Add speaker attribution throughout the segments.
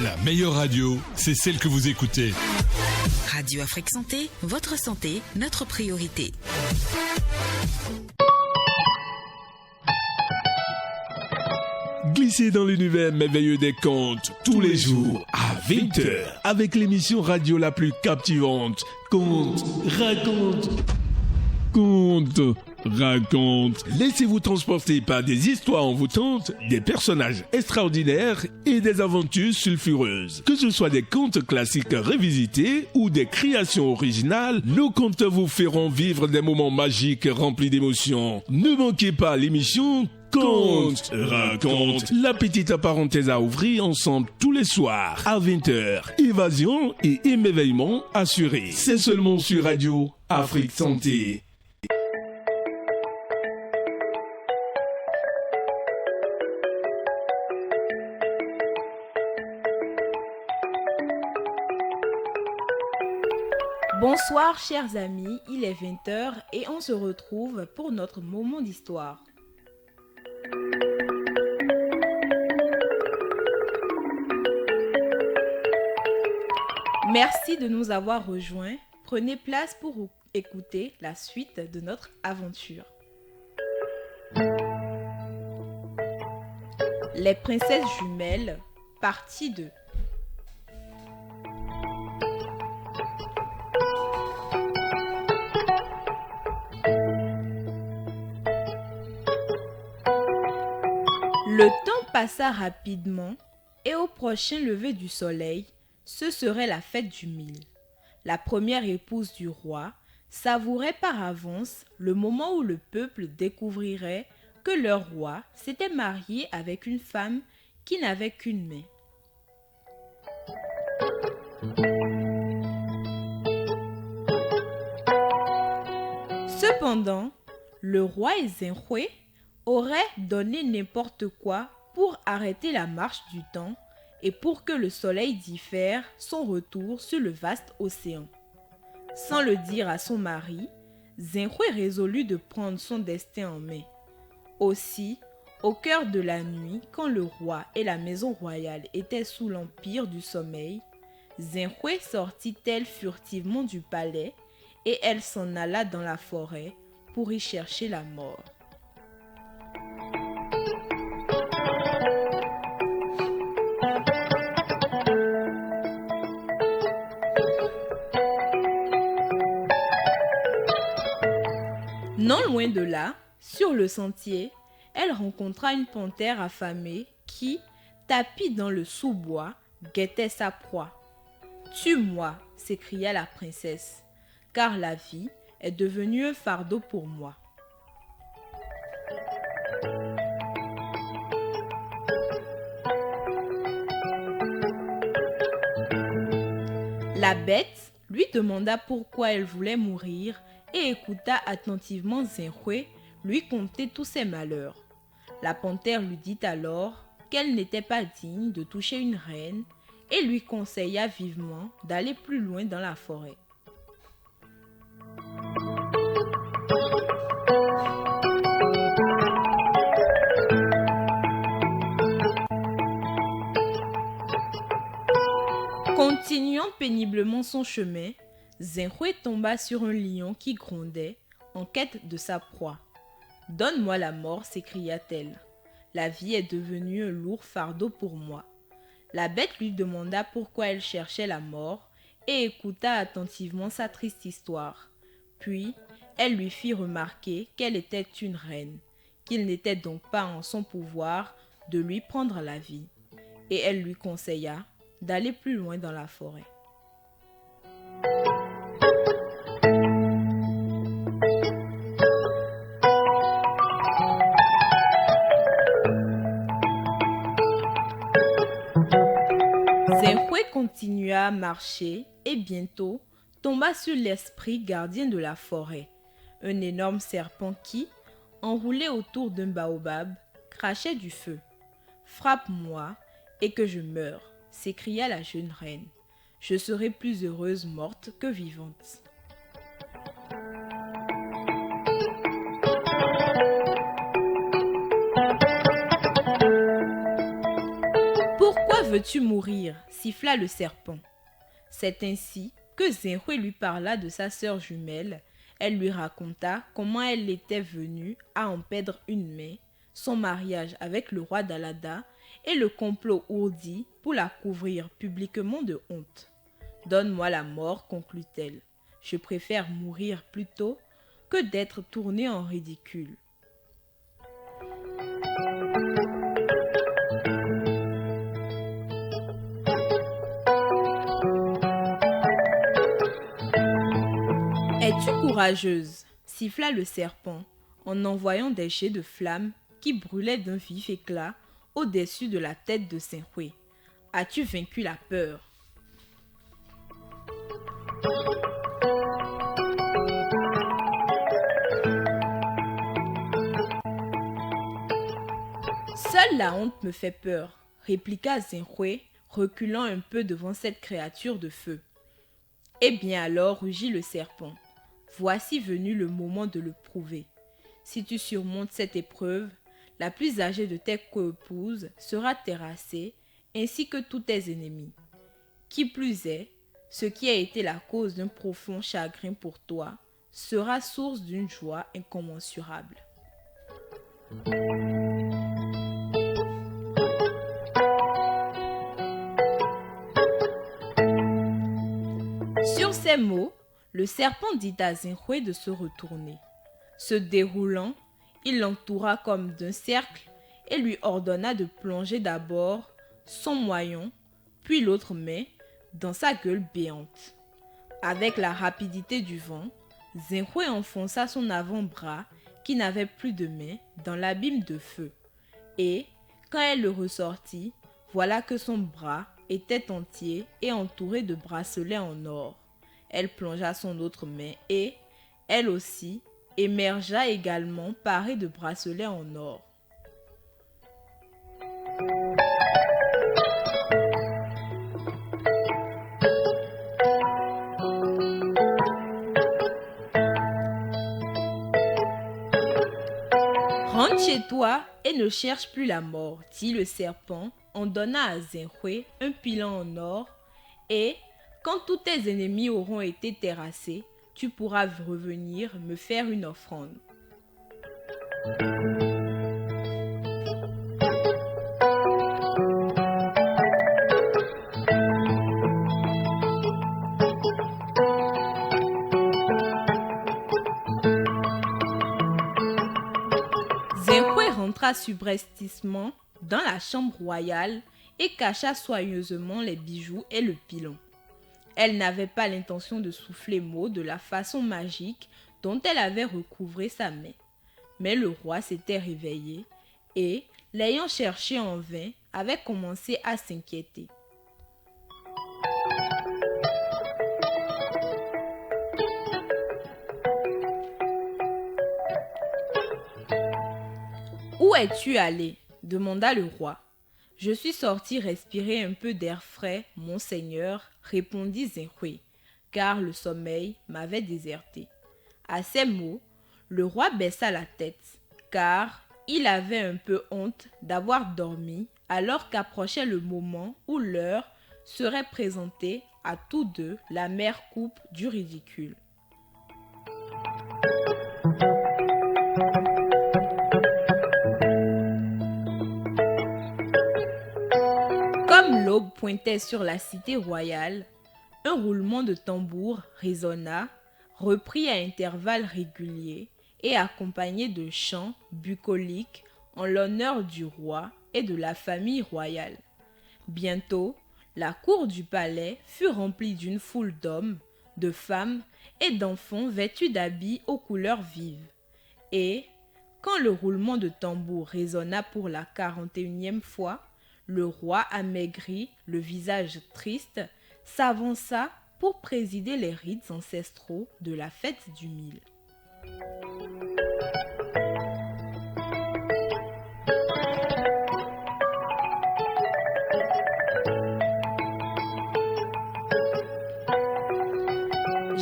Speaker 1: La meilleure radio, c'est celle que vous écoutez.
Speaker 2: Radio Afrique Santé, votre santé, notre priorité.
Speaker 3: Glissez dans l'univers merveilleux des contes tous les jours à 20h avec l'émission radio la plus captivante. Conte, raconte. Conte, raconte. Laissez-vous transporter par des histoires envoûtantes, des personnages extraordinaires et des aventures sulfureuses. Que ce soit des contes classiques revisités ou des créations originales, nos contes vous feront vivre des moments magiques remplis d'émotions. Ne manquez pas l'émission Conte, raconte. La petite parenthèse à ouvrir ensemble tous les soirs à 20h. Évasion et émerveillement assurés. C'est seulement sur Radio Afrique Santé.
Speaker 4: Bonsoir chers amis, il est 20h et on se retrouve pour notre moment d'histoire. Merci de nous avoir rejoints. Prenez place pour écouter la suite de notre aventure. Les princesses jumelles, partie 2. Le temps passa rapidement et au prochain lever du soleil, ce serait la fête du mil. La première épouse du roi savourait par avance le moment où le peuple découvrirait que leur roi s'était marié avec une femme qui n'avait qu'une main. Cependant, le roi et Zenhwe auraient donné n'importe quoi pour arrêter la marche du temps et pour que le soleil diffère son retour sur le vaste océan. Sans le dire à son mari, Zenhwe résolut de prendre son destin en main. Aussi, au cœur de la nuit, quand le roi et la maison royale étaient sous l'empire du sommeil, Zenhwe sortit-elle furtivement du palais et elle s'en alla dans la forêt pour y chercher la mort. Non loin de là, sur le sentier, elle rencontra une panthère affamée qui, tapie dans le sous-bois, guettait sa proie. « Tue-moi » s'écria la princesse, « car la vie est devenue un fardeau pour moi. » La bête lui demanda pourquoi elle voulait mourir et écouta attentivement Zenhwe lui conter tous ses malheurs. La panthère lui dit alors qu'elle n'était pas digne de toucher une reine et lui conseilla vivement d'aller plus loin dans la forêt. Continuant péniblement son chemin, Zenhwe tomba sur un lion qui grondait en quête de sa proie. « Donne-moi la mort » s'écria-t-elle. « La vie est devenue un lourd fardeau pour moi. » La bête lui demanda pourquoi elle cherchait la mort et écouta attentivement sa triste histoire. Puis, elle lui fit remarquer qu'elle était une reine, qu'il n'était donc pas en son pouvoir de lui prendre la vie. Et elle lui conseilla d'aller plus loin dans la forêt. Zenhwe continua à marcher et bientôt tomba sur l'esprit gardien de la forêt, un énorme serpent qui, enroulé autour d'un baobab, crachait du feu. « Frappe-moi et que je meure » s'écria la jeune reine. « Je serai plus heureuse morte que vivante. » Pourquoi veux-tu mourir? Siffla le serpent. C'est ainsi que Zenhui lui parla de sa sœur jumelle. Elle lui raconta comment elle était venue à en perdre une main, son mariage avec le roi d'Alada et le complot ourdi pour la couvrir publiquement de honte. Donne-moi la mort, conclut-elle. Je préfère mourir plutôt que d'être tournée en ridicule. Es-tu courageuse? Siffla le serpent en envoyant des jets de flammes qui brûlaient d'un vif éclat au-dessus de la tête de Zenhui. As-tu vaincu la peur? Seule la honte me fait peur, répliqua Zenhui, reculant un peu devant cette créature de feu. Eh bien alors, rugit le serpent, voici venu le moment de le prouver. Si tu surmontes cette épreuve, la plus âgée de tes coépouses sera terrassée, ainsi que tous tes ennemis. Qui plus est, ce qui a été la cause d'un profond chagrin pour toi sera source d'une joie incommensurable. Sur ces mots, le serpent dit à Zenhui de se retourner. Se déroulant, il l'entoura comme d'un cercle et lui ordonna de plonger d'abord son moyon, puis l'autre main, dans sa gueule béante. Avec la rapidité du vent, Zenhui enfonça son avant-bras, qui n'avait plus de main, dans l'abîme de feu. Et, quand elle le ressortit, voilà que son bras était entier et entouré de bracelets en or. Elle plongea son autre main et, elle aussi, émergea également parée de bracelets en or. Rentre chez toi et ne cherche plus la mort, dit le serpent en donnant à Zenhui un pilon en or et, quand tous tes ennemis auront été terrassés, tu pourras revenir me faire une offrande. Zenhui rentra subrepticement dans la chambre royale et cacha soigneusement les bijoux et le pilon. Elle n'avait pas l'intention de souffler mot de la façon magique dont elle avait recouvré sa main. Mais le roi s'était réveillé et, l'ayant cherché en vain, avait commencé à s'inquiéter. « Où es-tu allé ?» demanda le roi. « Je suis sorti respirer un peu d'air frais, monseigneur, » répondit Zenhui, car le sommeil m'avait déserté. À ces mots, le roi baissa la tête, car il avait un peu honte d'avoir dormi alors qu'approchait le moment où l'heure serait présentée à tous deux l'amère coupe du ridicule. Comme l'aube pointait sur la cité royale, un roulement de tambour résonna, reprit à intervalles réguliers et accompagné de chants bucoliques en l'honneur du roi et de la famille royale. Bientôt, la cour du palais fut remplie d'une foule d'hommes, de femmes et d'enfants vêtus d'habits aux couleurs vives. Et, quand le roulement de tambour résonna pour la 41e fois, le roi amaigri, le visage triste, s'avança pour présider les rites ancestraux de la fête du Mil.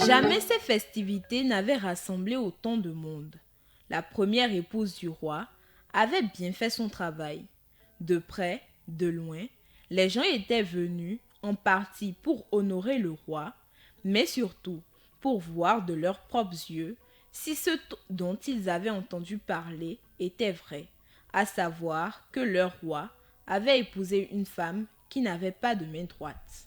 Speaker 4: Jamais ces festivités n'avaient rassemblé autant de monde. La première épouse du roi avait bien fait son travail. De près, de loin, Les gens étaient venus en partie pour honorer le roi, mais surtout pour voir de leurs propres yeux si ce dont ils avaient entendu parler était vrai, à savoir que leur roi avait épousé une femme qui n'avait pas de main droite.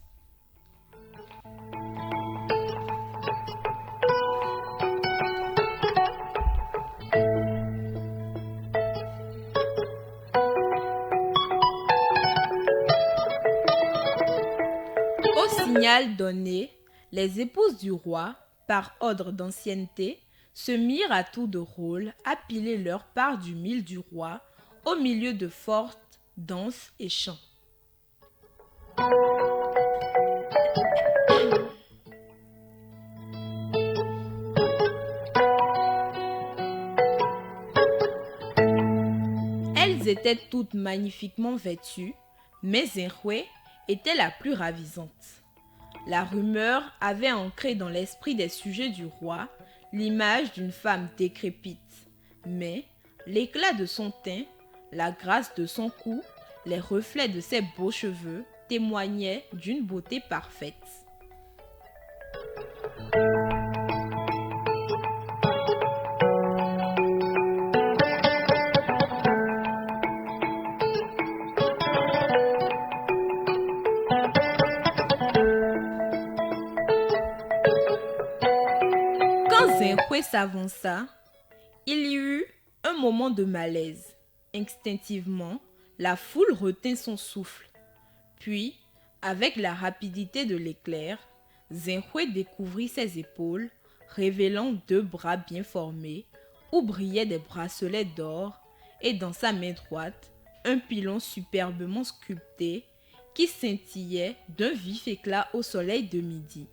Speaker 4: Au signal donné, les épouses du roi, par ordre d'ancienneté, se mirent à tour de rôle à piler leur part du mil du roi au milieu de fortes danses et chants. Elles étaient toutes magnifiquement vêtues, mais Zenhwe était la plus ravisante. La rumeur avait ancré dans l'esprit des sujets du roi l'image d'une femme décrépite, mais l'éclat de son teint, la grâce de son cou, les reflets de ses beaux cheveux témoignaient d'une beauté parfaite. Quand Zenhwe s'avança, il y eut un moment de malaise. Instinctivement, la foule retint son souffle. Puis, avec la rapidité de l'éclair, Zenhwe découvrit ses épaules, révélant 2 bras bien formés, où brillaient des bracelets d'or, et dans sa main droite, un pilon superbement sculpté qui scintillait d'un vif éclat au soleil de midi.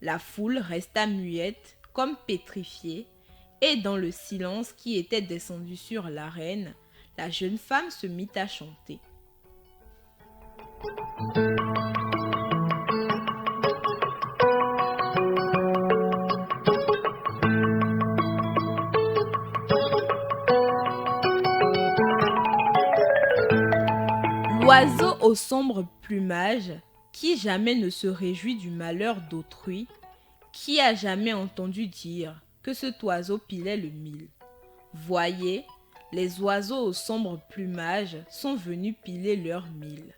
Speaker 4: La foule resta muette, comme pétrifiée, et dans le silence qui était descendu sur l'arène, la jeune femme se mit à chanter. L'oiseau au sombre plumage, qui jamais ne se réjouit du malheur d'autrui, qui a jamais entendu dire que cet oiseau pilait le mil. Voyez, les oiseaux au sombre plumage sont venus piler leur mil.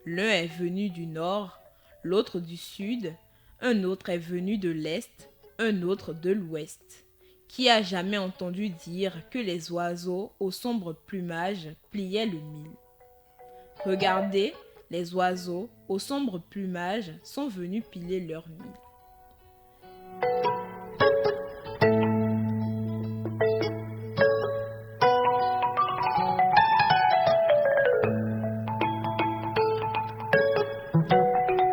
Speaker 4: L'un est venu du nord, l'autre du sud, un autre est venu de l'est, un autre de l'ouest. Qui a jamais entendu dire que les oiseaux au sombre plumage pliaient le mil? Regardez, les oiseaux au sombre plumage sont venus piler leur mil.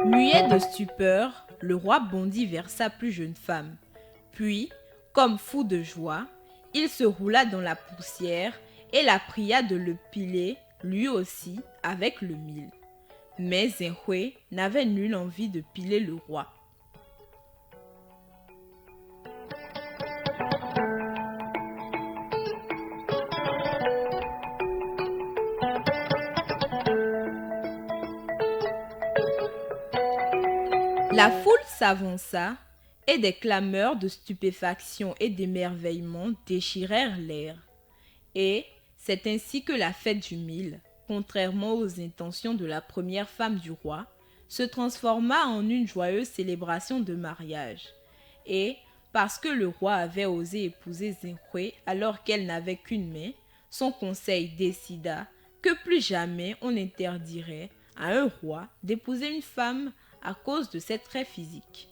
Speaker 4: Muet de stupeur, le roi bondit vers sa plus jeune femme. Puis, comme fou de joie, il se roula dans la poussière et la pria de le piler, lui aussi, avec le mil. Mais Zenhwe n'avait nulle envie de piler le roi. La foule s'avança et des clameurs de stupéfaction et d'émerveillement déchirèrent l'air. Et c'est ainsi que la fête du mil, contrairement aux intentions de la première femme du roi, se transforma en une joyeuse célébration de mariage. Et, parce que le roi avait osé épouser Zenhwe alors qu'elle n'avait qu'une main, son conseil décida que plus jamais on interdirait à un roi d'épouser une femme à cause de ses traits physiques.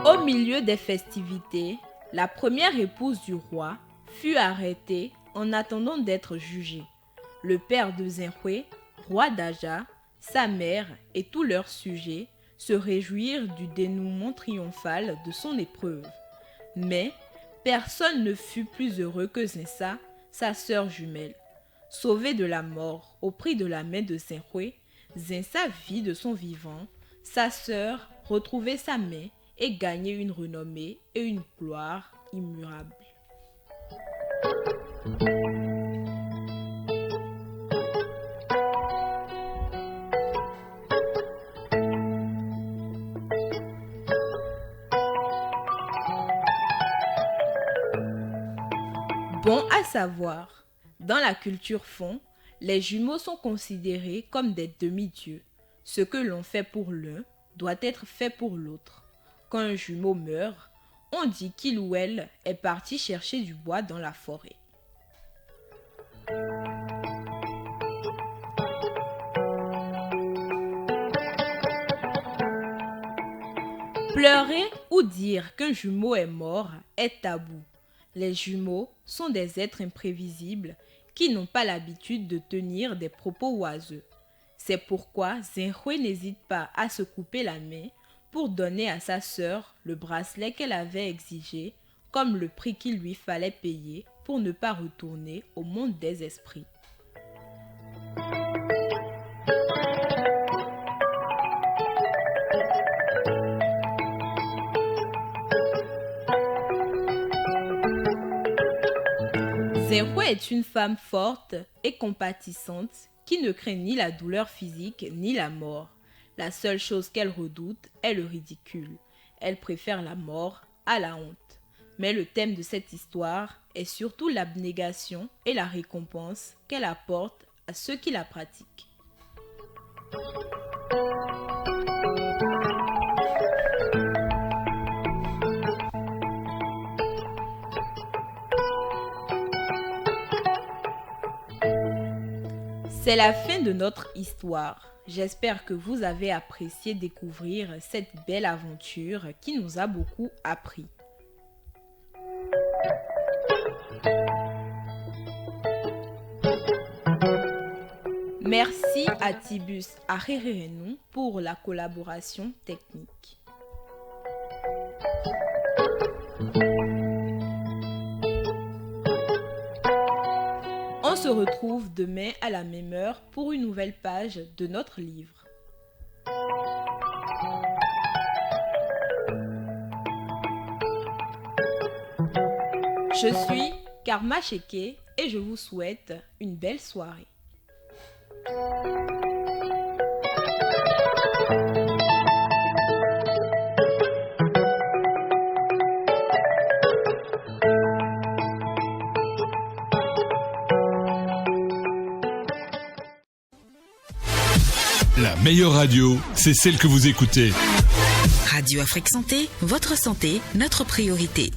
Speaker 4: Au milieu des festivités, la première épouse du roi fut arrêtée en attendant d'être jugée. Le père de Zenhwe, roi d'Aja, sa mère et tous leurs sujets se réjouirent du dénouement triomphal de son épreuve. Mais personne ne fut plus heureux que Zensa, sa sœur jumelle. Sauvé de la mort au prix de la main de Zenhui, Zinsa vit de son vivant sa sœur retrouver sa main et gagner une renommée et une gloire immuables. Bon à savoir, dans la culture Fon, les jumeaux sont considérés comme des demi-dieux. Ce que l'on fait pour l'un doit être fait pour l'autre. Quand un jumeau meurt, on dit qu'il ou elle est parti chercher du bois dans la forêt. Pleurer ou dire qu'un jumeau est mort est tabou. Les jumeaux sont des êtres imprévisibles qui n'ont pas l'habitude de tenir des propos oiseux. C'est pourquoi Zenhui n'hésite pas à se couper la main pour donner à sa sœur le bracelet qu'elle avait exigé comme le prix qu'il lui fallait payer pour ne pas retourner au monde des esprits. Zenhui est une femme forte et compatissante qui ne craint ni la douleur physique ni la mort. La seule chose qu'elle redoute est le ridicule. Elle préfère la mort à la honte. Mais le thème de cette histoire est surtout l'abnégation et la récompense qu'elle apporte à ceux qui la pratiquent. C'est la fin de notre histoire. J'espère que vous avez apprécié découvrir cette belle aventure qui nous a beaucoup appris. Merci à Tibus Arerenou pour la collaboration technique. On se retrouve demain à la même heure pour une nouvelle page de notre livre. Je suis Karma Cheke et je vous souhaite une belle soirée.
Speaker 1: La meilleure radio, c'est celle que vous écoutez.
Speaker 2: Radio Afrique Santé, votre santé, notre priorité.